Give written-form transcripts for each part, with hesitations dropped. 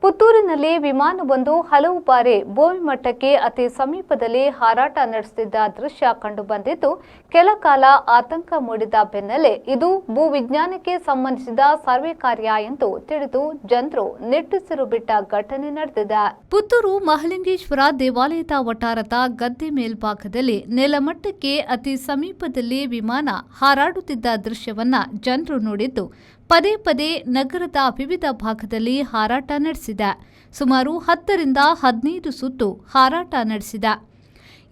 ಪುತ್ತೂರಿನಲ್ಲಿ ವಿಮಾನವೊಂದು ಹಲವು ಬಾರಿ ಭೂಮಿ ಮಟ್ಟಕ್ಕೆ ಅತಿ ಸಮೀಪದಲ್ಲಿ ಹಾರಾಟ ನಡೆಸುತ್ತಿದ್ದ ದೃಶ್ಯ ಕಂಡುಬಂದಿದ್ದು, ಕೆಲ ಕಾಲ ಆತಂಕ ಮೂಡಿದ ಬೆನ್ನಲ್ಲೇ ಇದು ಭೂವಿಜ್ಞಾನಕ್ಕೆ ಸಂಬಂಧಿಸಿದ ಸರ್ವೆ ಕಾರ್ಯ ಎಂದು ತಿಳಿದು ಜನರು ನಿಟ್ಟುಸಿರು ಬಿಟ್ಟ ಘಟನೆ ನಡೆದಿದೆ. ಪುತ್ತೂರು ಮಹಾಲಿಂಗೇಶ್ವರ ದೇವಾಲಯದ ವಠಾರದ ಗದ್ದೆ ಮೇಲ್ಭಾಗದಲ್ಲಿ ನೆಲಮಟ್ಟಕ್ಕೆ ಅತಿ ಸಮೀಪದಲ್ಲಿ ವಿಮಾನ ಹಾರಾಡುತ್ತಿದ್ದ ದೃಶ್ಯವನ್ನ ಜನರು ನೋಡಿದ್ದು, ಪದೇ ಪದೇ ನಗರದ ವಿವಿಧ ಭಾಗದಲ್ಲಿ ಹಾರಾಟ ನಡೆಸಿದೆ. ಸುಮಾರು 10 ರಿಂದ 15 ಸುತ್ತು ಹಾರಾಟ ನಡೆಸಿದೆ.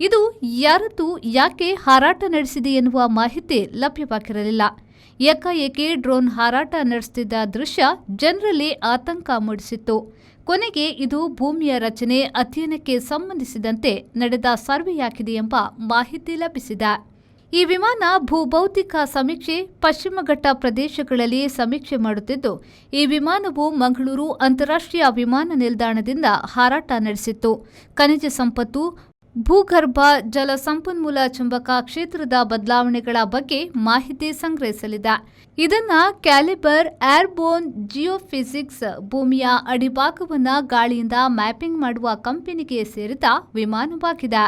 ಇದು ಯಾರದ್ದು, ಯಾಕೆ ಹಾರಾಟ ನಡೆಸಿದೆ ಎನ್ನುವ ಮಾಹಿತಿ ಲಭ್ಯವಾಗಿರಲಿಲ್ಲ. ಏಕಾಏಕಿ ಡ್ರೋನ್ ಹಾರಾಟ ನಡೆಸುತ್ತಿದ್ದ ದೃಶ್ಯ ಜನರಲ್ಲಿ ಆತಂಕ ಮೂಡಿಸಿತ್ತು. ಕೊನೆಗೆ ಇದು ಭೂಮಿಯ ರಚನೆ ಅಧ್ಯಯನಕ್ಕೆ ಸಂಬಂಧಿಸಿದಂತೆ ನಡೆದ ಸರ್ವೆಯಾಗಿದೆ ಎಂಬ ಮಾಹಿತಿ ಲಭಿಸಿದೆ. ಈ ವಿಮಾನ ಭೂಭೌತಿಕ ಸಮೀಕ್ಷೆ ಪಶ್ಚಿಮ ಘಟ್ಟ ಪ್ರದೇಶಗಳಲ್ಲಿ ಸಮೀಕ್ಷೆ ಮಾಡುತ್ತಿದ್ದು, ಈ ವಿಮಾನವು ಮಂಗಳೂರು ಅಂತಾರಾಷ್ಟ್ರೀಯ ವಿಮಾನ ನಿಲ್ದಾಣದಿಂದ ಹಾರಾಟ ನಡೆಸಿತ್ತು. ಖನಿಜ ಸಂಪತ್ತು, ಭೂಗರ್ಭ ಜಲ ಸಂಪನ್ಮೂಲ ಚುಂಬಕ ಕ್ಷೇತ್ರದ ಬದಲಾವಣೆಗಳ ಬಗ್ಗೆ ಮಾಹಿತಿ ಸಂಗ್ರಹಿಸಲಿದೆ. ಇದನ್ನ ಕ್ಯಾಲಿಬರ್ ಏರ್ಬೋರ್ನ್ ಜಿಯೋಫಿಸಿಕ್ಸ್ ಭೂಮಿಯ ಅಡಿಭಾಗವನ್ನು ಗಾಳಿಯಿಂದ ಮ್ಯಾಪಿಂಗ್ ಮಾಡುವ ಕಂಪನಿಗೆ ಸೇರಿದ ವಿಮಾನವಾಗಿದೆ.